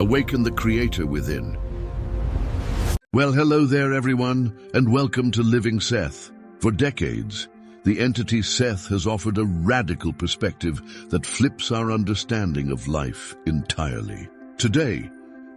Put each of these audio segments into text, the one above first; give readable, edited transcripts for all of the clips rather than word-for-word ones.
Awaken the creator within. Well, hello there everyone, and welcome to Living Seth. For decades, the entity Seth has offered a radical perspective that flips our understanding of life entirely. Today,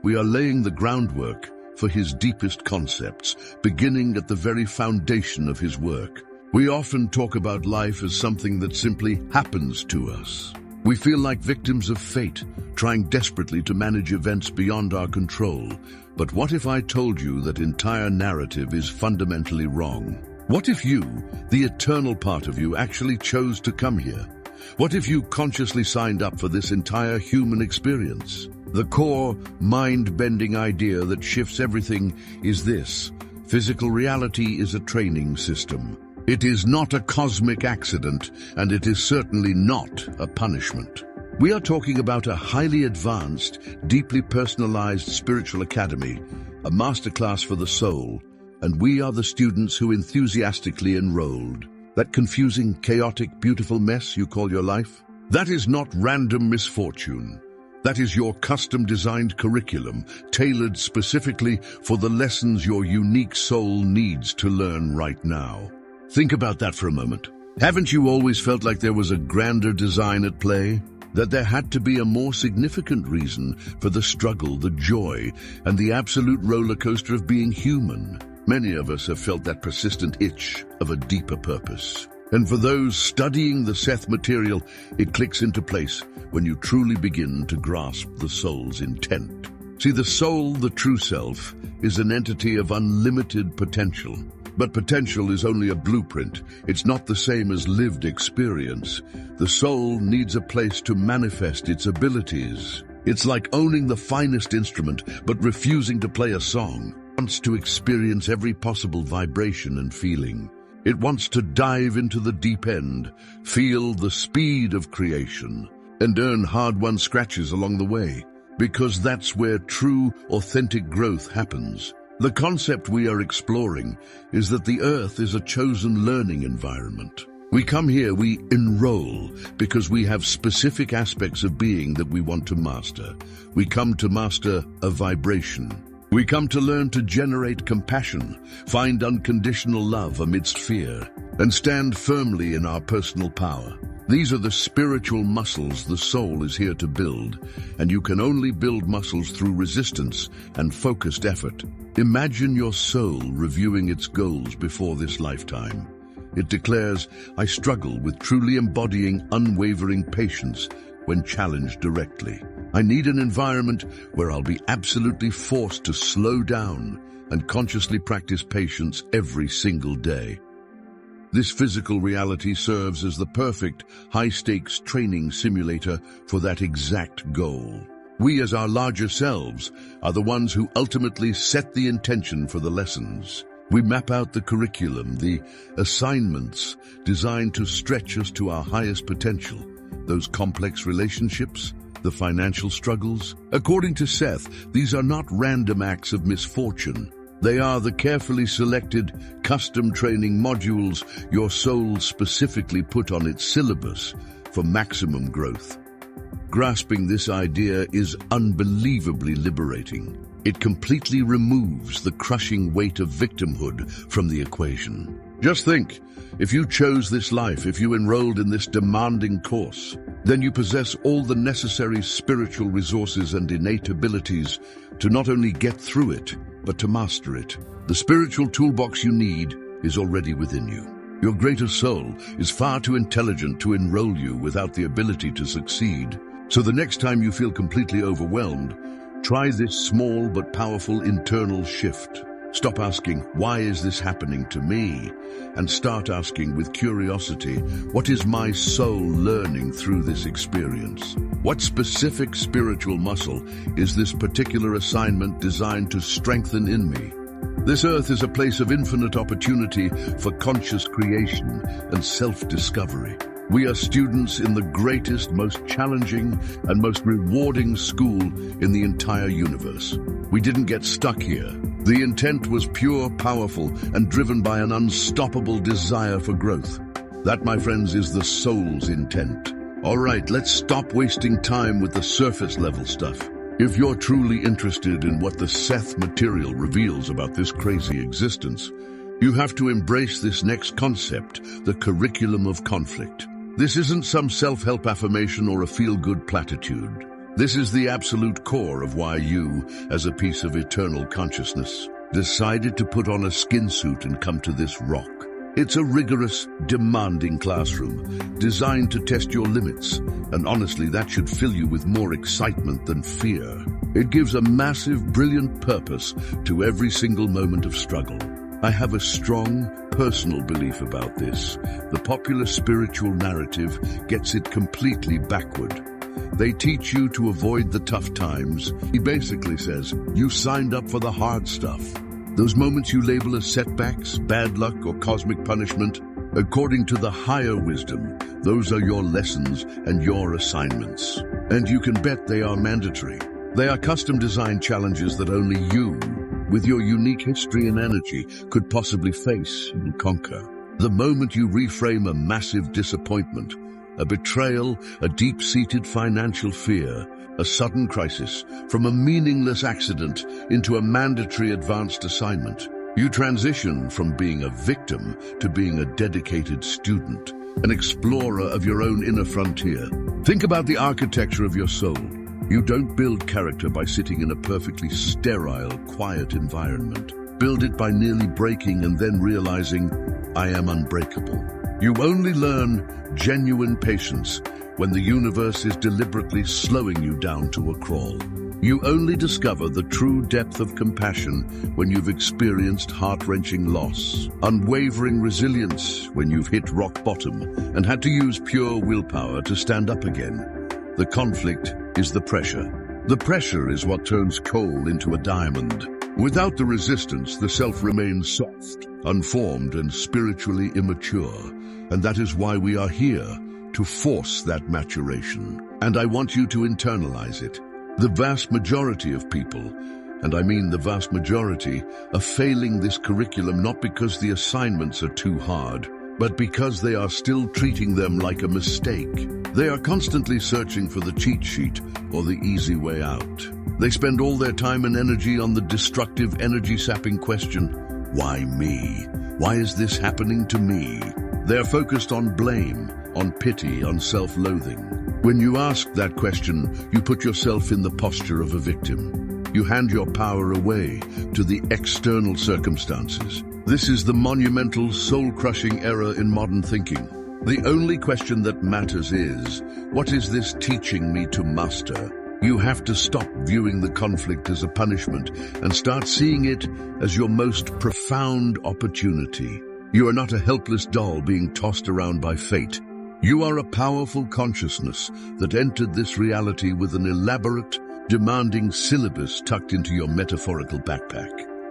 we are laying the groundwork for his deepest concepts, beginning at the very foundation of his work. We often talk about life as something that simply happens to us. We feel like victims of fate, trying desperately to manage events beyond our control. But what if I told you that entire narrative is fundamentally wrong? What if you, the eternal part of you, actually chose to come here? What if you consciously signed up for this entire human experience? The core, mind-bending idea that shifts everything is this: physical reality is a training system. It is not a cosmic accident, and it is certainly not a punishment. We are talking about a highly advanced, deeply personalized spiritual academy, a masterclass for the soul, and we are the students who enthusiastically enrolled. That confusing, chaotic, beautiful mess you call your life? That is not random misfortune. That is your custom-designed curriculum, tailored specifically for the lessons your unique soul needs to learn right now. Think about that for a moment. Haven't you always felt like there was a grander design at play? That there had to be a more significant reason for the struggle, the joy, and the absolute roller coaster of being human? Many of us have felt that persistent itch of a deeper purpose. And for those studying the Seth material, it clicks into place when you truly begin to grasp the soul's intent. See, the soul, the true self, is an entity of unlimited potential. But potential is only a blueprint. It's not the same as lived experience. The soul needs a place to manifest its abilities. It's like owning the finest instrument, but refusing to play a song. It wants to experience every possible vibration and feeling. It wants to dive into the deep end, feel the speed of creation, and earn hard-won scratches along the way. Because that's where true, authentic growth happens. The concept we are exploring is that the earth is a chosen learning environment. We come here, we enroll, because we have specific aspects of being that we want to master. We come to master a vibration. We come to learn to generate compassion, find unconditional love amidst fear, and stand firmly in our personal power. These are the spiritual muscles the soul is here to build, and you can only build muscles through resistance and focused effort. Imagine your soul reviewing its goals before this lifetime. It declares, "I struggle with truly embodying unwavering patience when challenged directly. I need an environment where I'll be absolutely forced to slow down and consciously practice patience every single day." This physical reality serves as the perfect, high-stakes training simulator for that exact goal. We, as our larger selves, are the ones who ultimately set the intention for the lessons. We map out the curriculum, the assignments designed to stretch us to our highest potential, those complex relationships, the financial struggles. According to Seth, these are not random acts of misfortune. They are the carefully selected, custom training modules your soul specifically put on its syllabus for maximum growth. Grasping this idea is unbelievably liberating. It completely removes the crushing weight of victimhood from the equation. Just think, if you chose this life, if you enrolled in this demanding course, then you possess all the necessary spiritual resources and innate abilities to not only get through it, but to master it. The spiritual toolbox you need is already within you. Your greater soul is far too intelligent to enroll you without the ability to succeed. So the next time you feel completely overwhelmed, try this small but powerful internal shift. Stop asking, "Why is this happening to me?" and start asking with curiosity, "What is my soul learning through this experience? What specific spiritual muscle is this particular assignment designed to strengthen in me?" This earth is a place of infinite opportunity for conscious creation and self-discovery. We are students in the greatest, most challenging, and most rewarding school in the entire universe. We didn't get stuck here. The intent was pure, powerful, and driven by an unstoppable desire for growth. That, my friends, is the soul's intent. All right, let's stop wasting time with the surface-level stuff. If you're truly interested in what the Seth material reveals about this crazy existence, you have to embrace this next concept, the curriculum of conflict. This isn't some self-help affirmation or a feel-good platitude. This is the absolute core of why you, as a piece of eternal consciousness, decided to put on a skin suit and come to this rock. It's a rigorous, demanding classroom, designed to test your limits, and honestly, that should fill you with more excitement than fear. It gives a massive, brilliant purpose to every single moment of struggle. I have a strong, personal belief about this. The popular spiritual narrative gets it completely backward. They teach you to avoid the tough times. He basically says, you signed up for the hard stuff. Those moments you label as setbacks, bad luck, or cosmic punishment, according to the higher wisdom, those are your lessons and your assignments. And you can bet they are mandatory. They are custom-designed challenges that only you, with your unique history and energy, could possibly face and conquer. The moment you reframe a massive disappointment, a betrayal, a deep-seated financial fear, a sudden crisis, from a meaningless accident into a mandatory advanced assignment, you transition from being a victim to being a dedicated student, an explorer of your own inner frontier. Think about the architecture of your soul. You don't build character by sitting in a perfectly sterile, quiet environment. Build it by nearly breaking and then realizing, I am unbreakable. You only learn genuine patience when the universe is deliberately slowing you down to a crawl. You only discover the true depth of compassion when you've experienced heart-wrenching loss, unwavering resilience when you've hit rock bottom and had to use pure willpower to stand up again. The conflict is the pressure. The pressure is what turns coal into a diamond. Without the resistance, the self remains soft, unformed, and spiritually immature. And that is why we are here, to force that maturation. And I want you to internalize it. The vast majority of people, and I mean the vast majority, are failing this curriculum not because the assignments are too hard, but because they are still treating them like a mistake. They are constantly searching for the cheat sheet or the easy way out. They spend all their time and energy on the destructive, energy-sapping question, why me? Why is this happening to me? They're focused on blame, on pity, on self-loathing. When you ask that question, you put yourself in the posture of a victim. You hand your power away to the external circumstances. This is the monumental, soul-crushing error in modern thinking. The only question that matters is, what is this teaching me to master? You have to stop viewing the conflict as a punishment and start seeing it as your most profound opportunity. You are not a helpless doll being tossed around by fate. You are a powerful consciousness that entered this reality with an elaborate, demanding syllabus tucked into your metaphorical backpack.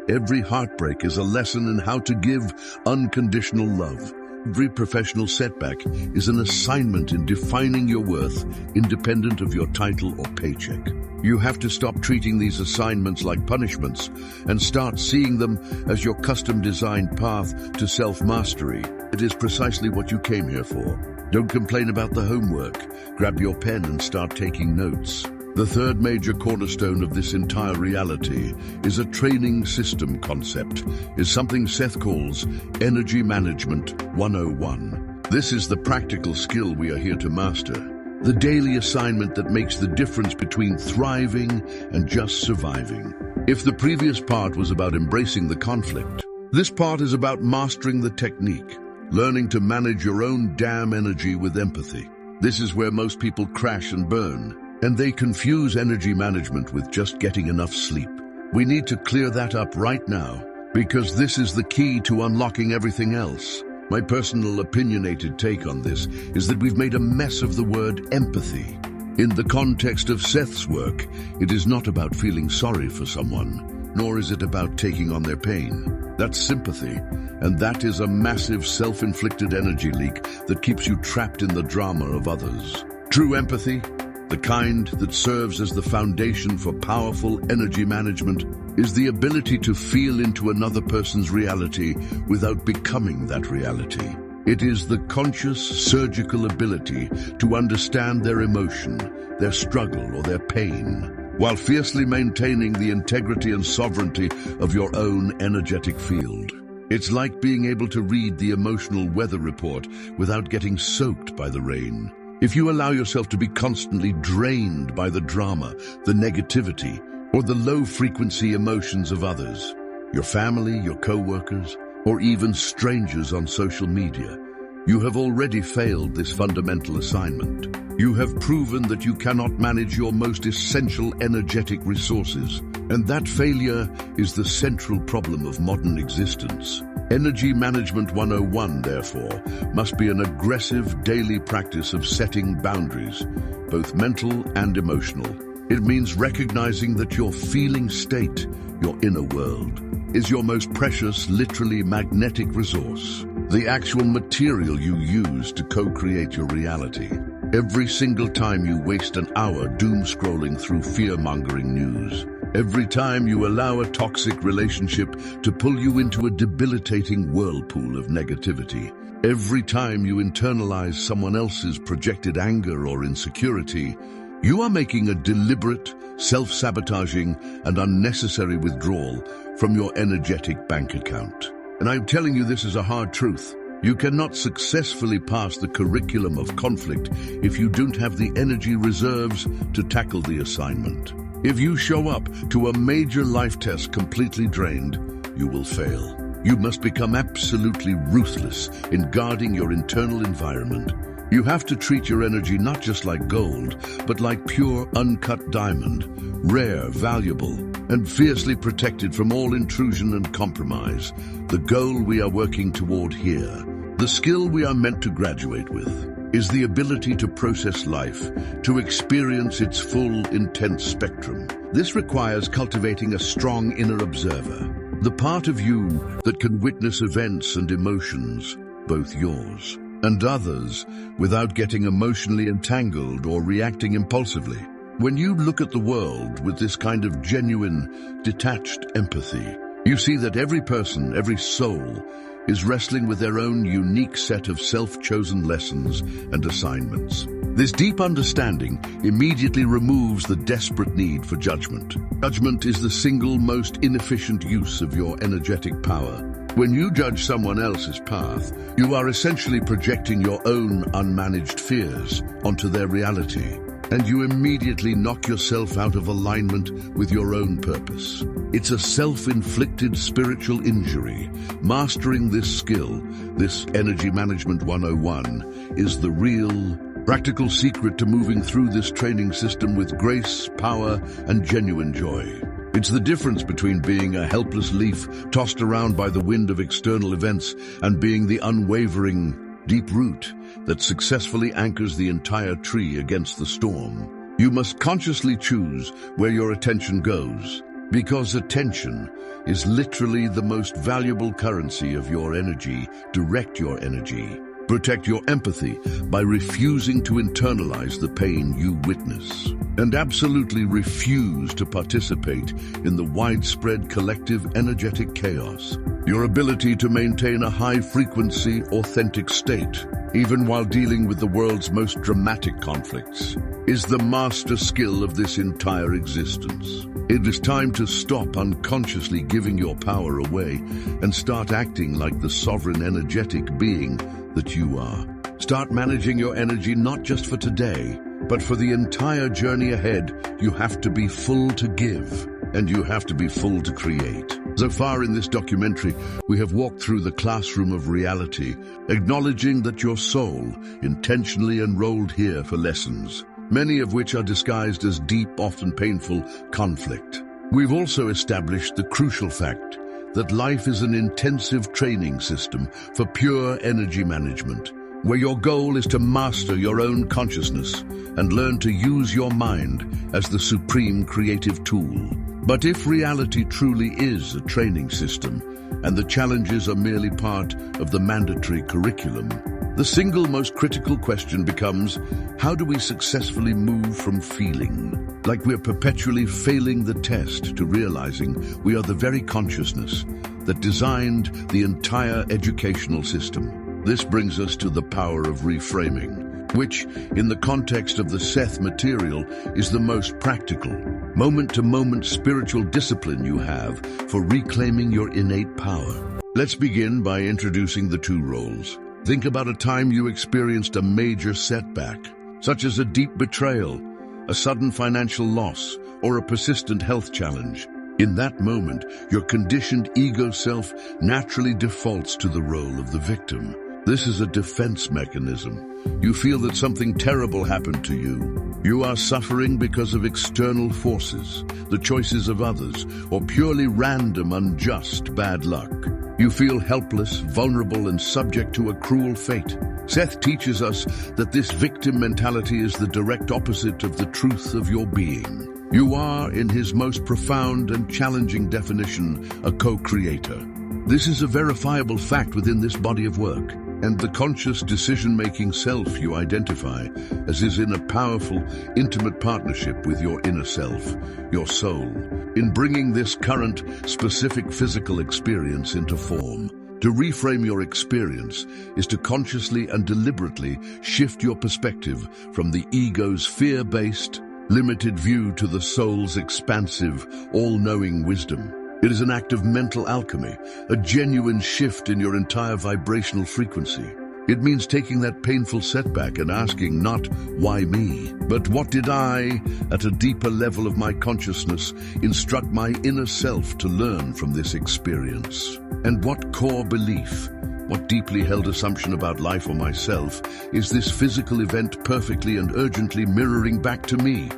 Every heartbreak is a lesson in how to give unconditional love. Every professional setback is an assignment in defining your worth, independent of your title or paycheck. You have to stop treating these assignments like punishments and start seeing them as your custom-designed path to self-mastery. It is precisely what you came here for. Don't complain about the homework. Grab your pen and start taking notes. The third major cornerstone of this entire reality is a training system concept, is something Seth calls Energy Management 101. This is the practical skill we are here to master, the daily assignment that makes the difference between thriving and just surviving. If the previous part was about embracing the conflict, this part is about mastering the technique, learning to manage your own damn energy with empathy. This is where most people crash and burn. And they confuse energy management with just getting enough sleep. We need to clear that up right now, because this is the key to unlocking everything else. My personal opinionated take on this is that we've made a mess of the word empathy. In the context of Seth's work, it is not about feeling sorry for someone, nor is it about taking on their pain. That's sympathy, and that is a massive self-inflicted energy leak that keeps you trapped in the drama of others. True empathy, the kind that serves as the foundation for powerful energy management, is the ability to feel into another person's reality without becoming that reality. It is the conscious, surgical ability to understand their emotion, their struggle, or their pain, while fiercely maintaining the integrity and sovereignty of your own energetic field. It's like being able to read the emotional weather report without getting soaked by the rain. If you allow yourself to be constantly drained by the drama, the negativity, or the low-frequency emotions of others, your family, your co-workers, or even strangers on social media, you have already failed this fundamental assignment. You have proven that you cannot manage your most essential energetic resources, and that failure is the central problem of modern existence. Energy Management 101, therefore, must be an aggressive daily practice of setting boundaries, both mental and emotional. It means recognizing that your feeling state, your inner world, is your most precious, literally magnetic resource, the actual material you use to co-create your reality. Every single time you waste an hour doom-scrolling through fear-mongering news, every time you allow a toxic relationship to pull you into a debilitating whirlpool of negativity, every time you internalize someone else's projected anger or insecurity, you are making a deliberate, self-sabotaging, and unnecessary withdrawal from your energetic bank account. And I'm telling you this is a hard truth. You cannot successfully pass the curriculum of conflict if you don't have the energy reserves to tackle the assignment. If you show up to a major life test completely drained, you will fail. You must become absolutely ruthless in guarding your internal environment. You have to treat your energy not just like gold, but like pure, uncut diamond, rare, valuable, and fiercely protected from all intrusion and compromise. The goal we are working toward here, the skill we are meant to graduate with, is the ability to process life, to experience its full, intense spectrum. This requires cultivating a strong inner observer, the part of you that can witness events and emotions, both yours and others, without getting emotionally entangled or reacting impulsively. When you look at the world with this kind of genuine, detached empathy, you see that every person, every soul, is wrestling with their own unique set of self-chosen lessons and assignments. This deep understanding immediately removes the desperate need for judgment. Judgment is the single most inefficient use of your energetic power. When you judge someone else's path, you are essentially projecting your own unmanaged fears onto their reality, and you immediately knock yourself out of alignment with your own purpose. It's a self-inflicted spiritual injury. Mastering this skill, this Energy Management 101, is the real, practical secret to moving through this training system with grace, power, and genuine joy. It's the difference between being a helpless leaf tossed around by the wind of external events and being the unwavering, deep root that successfully anchors the entire tree against the storm. You must consciously choose where your attention goes, because attention is literally the most valuable currency of your energy. Direct your energy. Protect your empathy by refusing to internalize the pain you witness, and absolutely refuse to participate in the widespread collective energetic chaos. Your ability to maintain a high-frequency, authentic state, even while dealing with the world's most dramatic conflicts, is the master skill of this entire existence. It is time to stop unconsciously giving your power away and start acting like the sovereign energetic being that you are. Start managing your energy not just for today, but for the entire journey ahead. You have to be full to give, and you have to be full to create. So far in this documentary, we have walked through the classroom of reality, acknowledging that your soul intentionally enrolled here for lessons, many of which are disguised as deep, often painful conflict. We've also established the crucial fact that life is an intensive training system for pure energy management, where your goal is to master your own consciousness and learn to use your mind as the supreme creative tool. But if reality truly is a training system, and the challenges are merely part of the mandatory curriculum, the single most critical question becomes, how do we successfully move from feeling like we're perpetually failing the test to realizing we are the very consciousness that designed the entire educational system? This brings us to the power of reframing. which, in the context of the Seth material, is the most practical, moment-to-moment spiritual discipline you have for reclaiming your innate power. Let's begin by introducing the two roles. Think about a time you experienced a major setback, such as a deep betrayal, a sudden financial loss, or a persistent health challenge. In that moment, your conditioned ego self naturally defaults to the role of the victim. This is a defense mechanism. You feel that something terrible happened to you. You are suffering because of external forces, the choices of others, or purely random, unjust bad luck. You feel helpless, vulnerable, and subject to a cruel fate. Seth teaches us that this victim mentality is the direct opposite of the truth of your being. You are, in his most profound and challenging definition, a co-creator. This is a verifiable fact within this body of work, and the conscious decision-making self you identify as is in a powerful, intimate partnership with your inner self, your soul, in bringing this current, specific physical experience into form. To reframe your experience is to consciously and deliberately shift your perspective from the ego's fear-based, limited view to the soul's expansive, all-knowing wisdom. It is an act of mental alchemy, a genuine shift in your entire vibrational frequency. It means taking that painful setback and asking not, why me, but what did I, at a deeper level of my consciousness, instruct my inner self to learn from this experience? And what core belief, what deeply held assumption about life or myself, is this physical event perfectly and urgently mirroring back to me?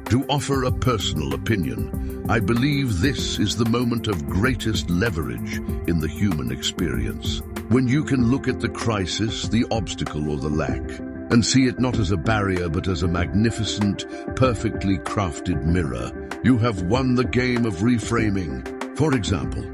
To offer a personal opinion, I believe this is the moment of greatest leverage in the human experience. When you can look at the crisis, the obstacle, or the lack, and see it not as a barrier but as a magnificent, perfectly crafted mirror, you have won the game of reframing. For example,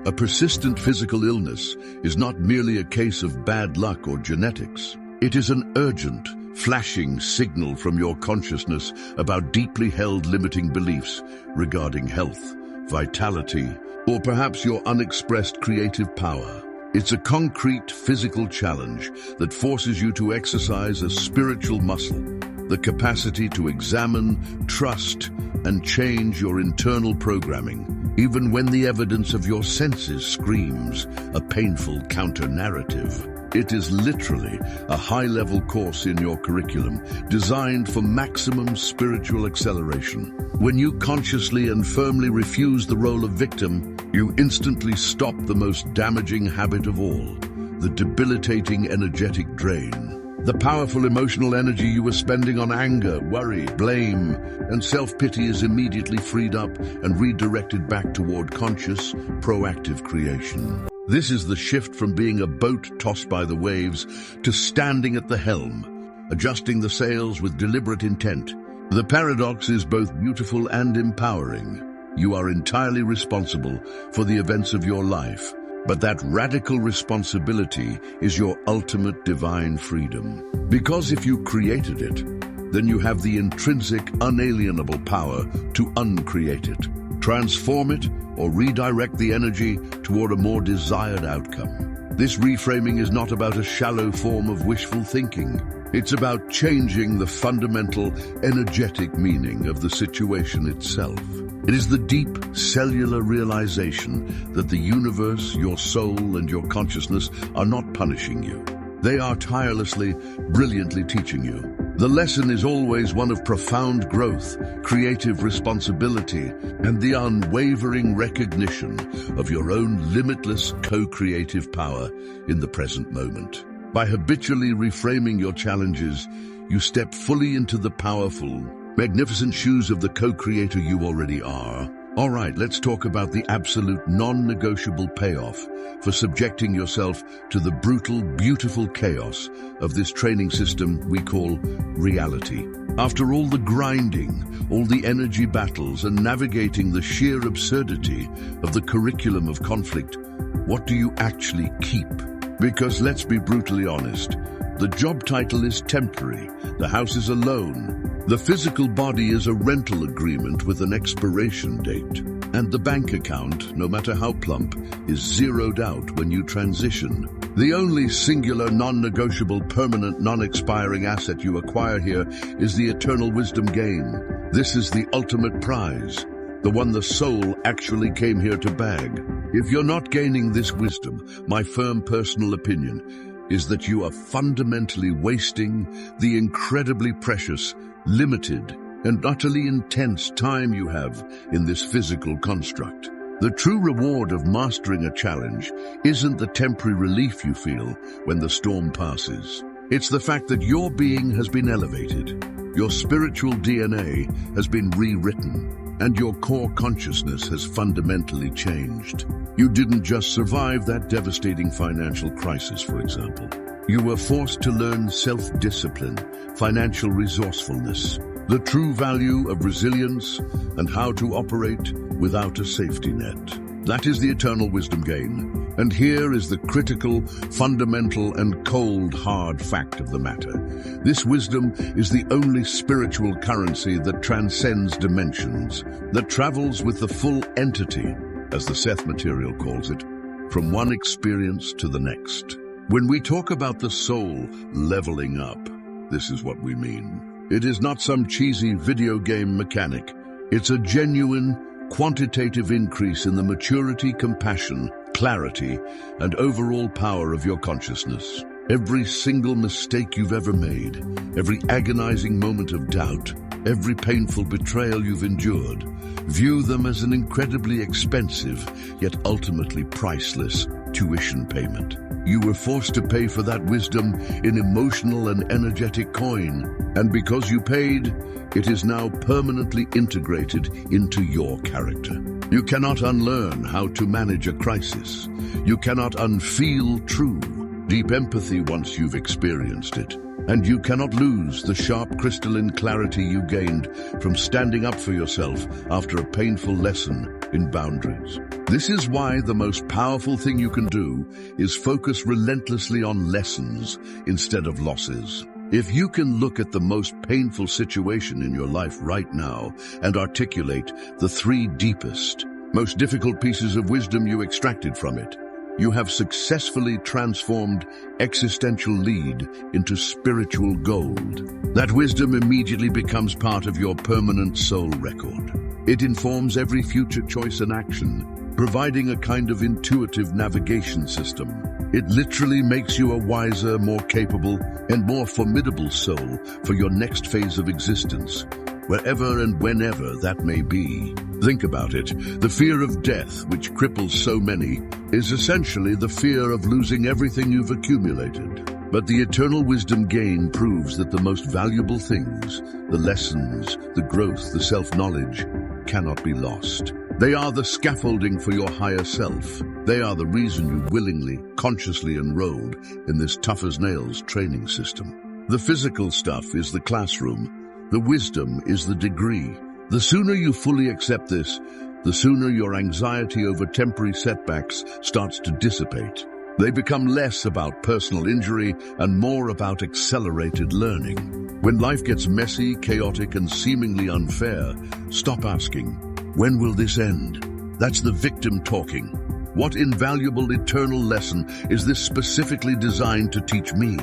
a persistent physical illness is not merely a case of bad luck or genetics. It is an urgent, flashing signal from your consciousness about deeply held limiting beliefs regarding health, vitality, or perhaps your unexpressed creative power. It's a concrete physical challenge that forces you to exercise a spiritual muscle, the capacity to examine, trust, and change your internal programming, even when the evidence of your senses screams a painful counter-narrative. It is literally a high-level course in your curriculum designed for maximum spiritual acceleration. When you consciously and firmly refuse the role of victim, you instantly stop the most damaging habit of all, the debilitating energetic drain. The powerful emotional energy you were spending on anger, worry, blame, and self-pity is immediately freed up and redirected back toward conscious, proactive creation. This is the shift from being a boat tossed by the waves to standing at the helm, adjusting the sails with deliberate intent. The paradox is both beautiful and empowering. You are entirely responsible for the events of your life, but that radical responsibility is your ultimate divine freedom. Because if you created it, then you have the intrinsic, unalienable power to uncreate it, transform it, or redirect the energy toward a more desired outcome. This reframing is not about a shallow form of wishful thinking. It's about changing the fundamental, energetic meaning of the situation itself. It is the deep, cellular realization that the universe, your soul, and your consciousness are not punishing you. They are tirelessly, brilliantly teaching you. The lesson is always one of profound growth, creative responsibility, and the unwavering recognition of your own limitless co-creative power in the present moment. By habitually reframing your challenges, you step fully into the powerful, magnificent shoes of the co-creator you already are. All right, let's talk about the absolute non-negotiable payoff for subjecting yourself to the brutal, beautiful chaos of this training system we call reality. After all the grinding, all the energy battles, and navigating the sheer absurdity of the curriculum of conflict, what do you actually keep? Because let's be brutally honest, the job title is temporary, the house is a loan, the physical body is a rental agreement with an expiration date, and the bank account, no matter how plump, is zeroed out when you transition. The only singular, non-negotiable, permanent, non-expiring asset you acquire here is the eternal wisdom gain. This is the ultimate prize, the one the soul actually came here to bag. If you're not gaining this wisdom, my firm personal opinion is that you are fundamentally wasting the incredibly precious, limited, and utterly intense time you have in this physical construct. The true reward of mastering a challenge isn't the temporary relief you feel when the storm passes. It's the fact that your being has been elevated, your spiritual DNA has been rewritten, and your core consciousness has fundamentally changed. You didn't just survive that devastating financial crisis, for example. You were forced to learn self-discipline, financial resourcefulness, the true value of resilience, and how to operate without a safety net. That is the eternal wisdom gain. And here is the critical, fundamental, and cold, hard fact of the matter. This wisdom is the only spiritual currency that transcends dimensions, that travels with the full entity, as the Seth material calls it, from one experience to the next. When we talk about the soul leveling up, this is what we mean. It is not some cheesy video game mechanic. It's a genuine, quantitative increase in the maturity, compassion, clarity, and overall power of your consciousness. Every single mistake you've ever made, every agonizing moment of doubt, every painful betrayal you've endured, view them as an incredibly expensive, yet ultimately priceless, tuition payment. You were forced to pay for that wisdom in emotional and energetic coin, and because you paid, it is now permanently integrated into your character. You cannot unlearn how to manage a crisis. You cannot unfeel true, deep empathy once you've experienced it. And you cannot lose the sharp crystalline clarity you gained from standing up for yourself after a painful lesson in boundaries. This is why the most powerful thing you can do is focus relentlessly on lessons instead of losses. If you can look at the most painful situation in your life right now and articulate the 3 deepest, most difficult pieces of wisdom you extracted from it, you have successfully transformed existential lead into spiritual gold. That wisdom immediately becomes part of your permanent soul record. It informs every future choice and action, providing a kind of intuitive navigation system. It literally makes you a wiser, more capable, and more formidable soul for your next phase of existence, wherever and whenever that may be. Think about it. The fear of death, which cripples so many, is essentially the fear of losing everything you've accumulated. But the eternal wisdom gain proves that the most valuable things, the lessons, the growth, the self-knowledge, cannot be lost. They are the scaffolding for your higher self. They are the reason you willingly, consciously enrolled in this tough-as-nails training system. The physical stuff is the classroom. The wisdom is the degree. The sooner you fully accept this, the sooner your anxiety over temporary setbacks starts to dissipate. They become less about personal injury and more about accelerated learning. When life gets messy, chaotic, and seemingly unfair, stop asking, "When will this end?" That's the victim talking. What invaluable eternal lesson is this specifically designed to teach me?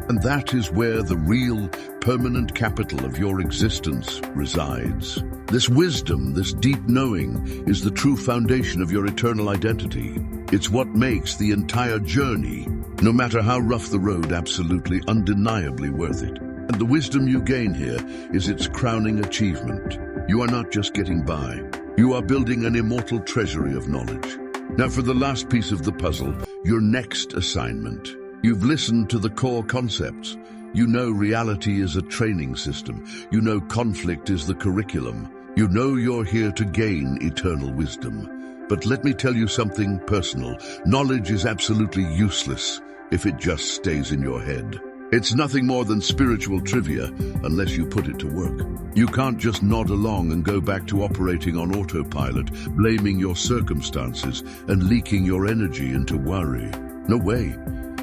And that is where the real, permanent capital of your existence resides. This wisdom, this deep knowing, is the true foundation of your eternal identity. It's what makes the entire journey, no matter how rough the road, absolutely, undeniably worth it. And the wisdom you gain here is its crowning achievement. You are not just getting by. You are building an immortal treasury of knowledge. Now for the last piece of the puzzle, your next assignment. You've listened to the core concepts. You know reality is a training system. You know conflict is the curriculum. You know you're here to gain eternal wisdom. But let me tell you something personal. Knowledge is absolutely useless if it just stays in your head. It's nothing more than spiritual trivia unless you put it to work. You can't just nod along and go back to operating on autopilot, blaming your circumstances and leaking your energy into worry. No way.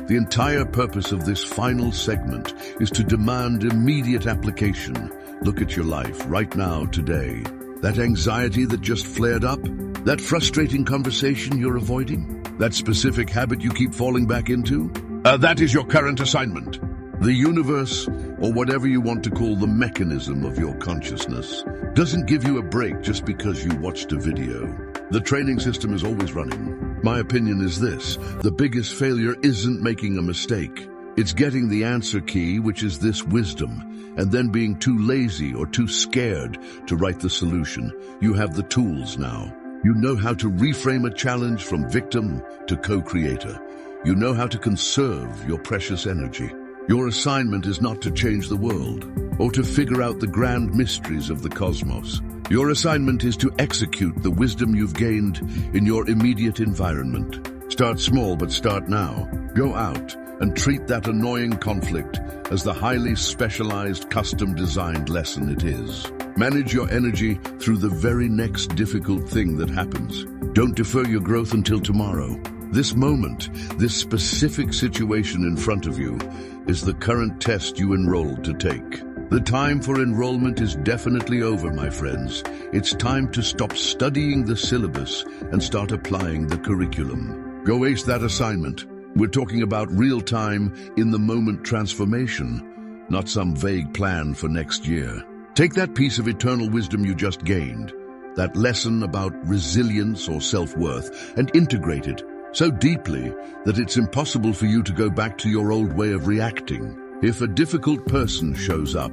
The entire purpose of this final segment is to demand immediate application. Look at your life right now, today. That anxiety that just flared up? That frustrating conversation you're avoiding? That specific habit you keep falling back into? That is your current assignment. The universe, or whatever you want to call the mechanism of your consciousness, doesn't give you a break just because you watched a video. The training system is always running. My opinion is this: the biggest failure isn't making a mistake. It's getting the answer key, which is this wisdom, and then being too lazy or too scared to write the solution. You have the tools now. You know how to reframe a challenge from victim to co-creator. You know how to conserve your precious energy. Your assignment is not to change the world or to figure out the grand mysteries of the cosmos. Your assignment is to execute the wisdom you've gained in your immediate environment. Start small, but start now. Go out and treat that annoying conflict as the highly specialized, custom-designed lesson it is. Manage your energy through the very next difficult thing that happens. Don't defer your growth until tomorrow. This moment, this specific situation in front of you, is the current test you enrolled to take. The time for enrollment is definitely over, my friends. It's time to stop studying the syllabus and start applying the curriculum. Go ace that assignment. We're talking about real-time, in-the-moment transformation, not some vague plan for next year. Take that piece of eternal wisdom you just gained, that lesson about resilience or self-worth, and integrate it so deeply that it's impossible for you to go back to your old way of reacting. If a difficult person shows up,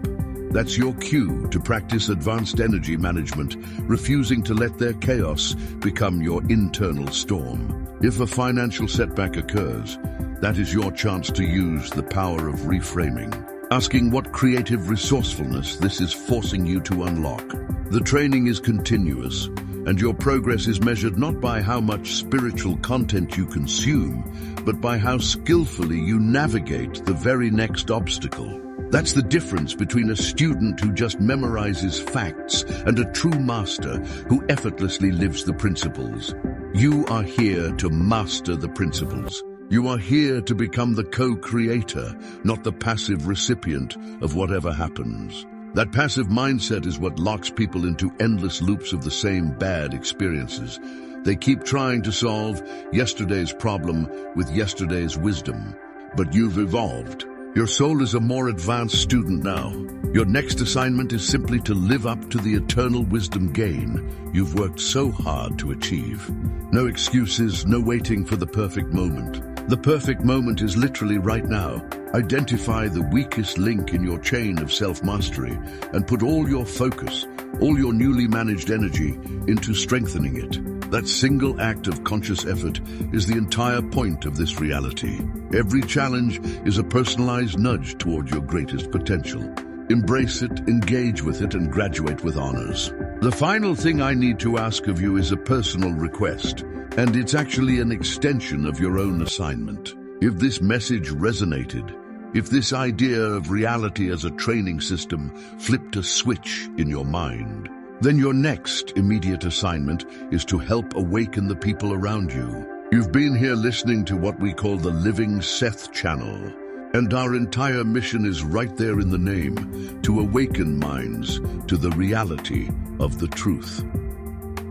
that's your cue to practice advanced energy management, refusing to let their chaos become your internal storm. If a financial setback occurs, that is your chance to use the power of reframing, asking what creative resourcefulness this is forcing you to unlock. The training is continuous, and your progress is measured not by how much spiritual content you consume, but by how skillfully you navigate the very next obstacle. That's the difference between a student who just memorizes facts and a true master who effortlessly lives the principles. You are here to master the principles. You are here to become the co-creator, not the passive recipient of whatever happens. That passive mindset is what locks people into endless loops of the same bad experiences. They keep trying to solve yesterday's problem with yesterday's wisdom. But you've evolved. Your soul is a more advanced student now. Your next assignment is simply to live up to the eternal wisdom gain you've worked so hard to achieve. No excuses, no waiting for the perfect moment. The perfect moment is literally right now. Identify the weakest link in your chain of self-mastery and put all your focus, all your newly managed energy into strengthening it. That single act of conscious effort is the entire point of this reality. Every challenge is a personalized nudge toward your greatest potential. Embrace it, engage with it, and graduate with honors. The final thing I need to ask of you is a personal request, and it's actually an extension of your own assignment. If this message resonated, if this idea of reality as a training system flipped a switch in your mind, then your next immediate assignment is to help awaken the people around you. You've been here listening to what we call the Living Seth channel, and our entire mission is right there in the name, to awaken minds to the reality of the truth.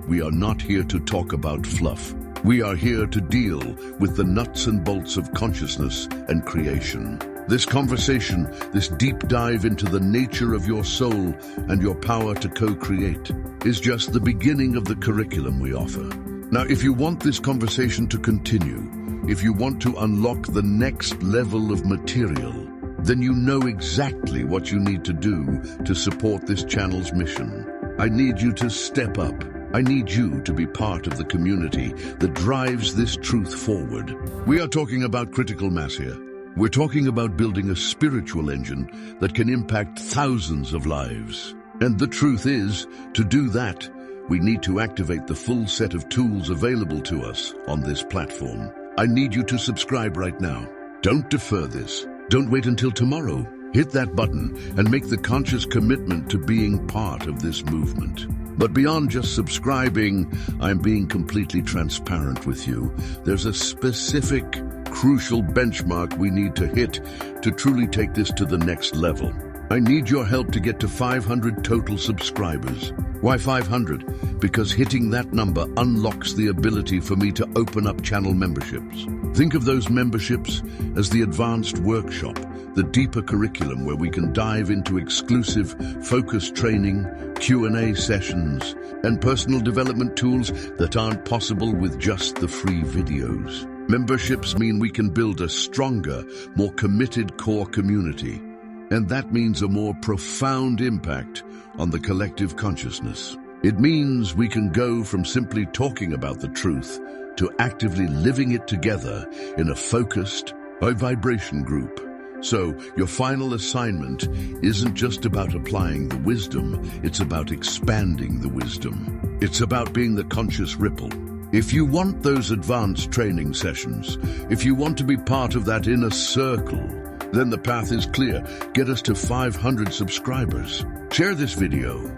We are not here to talk about fluff. We are here to deal with the nuts and bolts of consciousness and creation. This conversation, this deep dive into the nature of your soul and your power to co-create, is just the beginning of the curriculum we offer. Now, if you want this conversation to continue, if you want to unlock the next level of material, then you know exactly what you need to do to support this channel's mission. I need you to step up. I need you to be part of the community that drives this truth forward. We are talking about critical mass here. We're talking about building a spiritual engine that can impact thousands of lives. And the truth is, to do that, we need to activate the full set of tools available to us on this platform. I need you to subscribe right now. Don't defer this. Don't wait until tomorrow. Hit that button and make the conscious commitment to being part of this movement. But beyond just subscribing, I'm being completely transparent with you. There's a specific, crucial benchmark we need to hit to truly take this to the next level. I need your help to get to 500 total subscribers. Why 500? Because hitting that number unlocks the ability for me to open up channel memberships. Think of those memberships as the advanced workshop, the deeper curriculum where we can dive into exclusive, focused training, Q&A sessions, and personal development tools that aren't possible with just the free videos. Memberships mean we can build a stronger, more committed core community. And that means a more profound impact on the collective consciousness. It means we can go from simply talking about the truth to actively living it together in a focused, high vibration group. So, your final assignment isn't just about applying the wisdom, it's about expanding the wisdom. It's about being the conscious ripple. If you want those advanced training sessions, if you want to be part of that inner circle, then the path is clear. Get us to 500 subscribers. Share this video,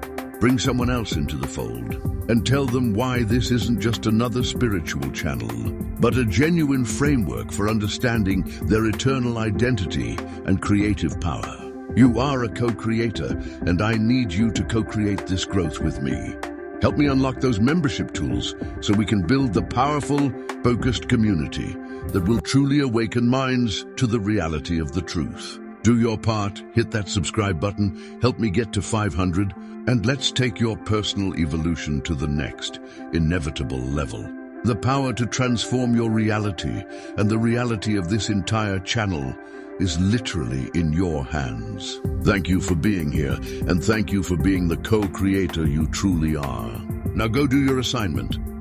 bring someone else into the fold, and tell them why this isn't just another spiritual channel, but a genuine framework for understanding their eternal identity and creative power. You are a co-creator, and I need you to co-create this growth with me. Help me unlock those membership tools so we can build the powerful, focused community that will truly awaken minds to the reality of the truth. Do your part, hit that subscribe button, help me get to 500, and let's take your personal evolution to the next, inevitable level. The power to transform your reality and the reality of this entire channel is literally in your hands. Thank you for being here, and thank you for being the co-creator you truly are. Now go do your assignment.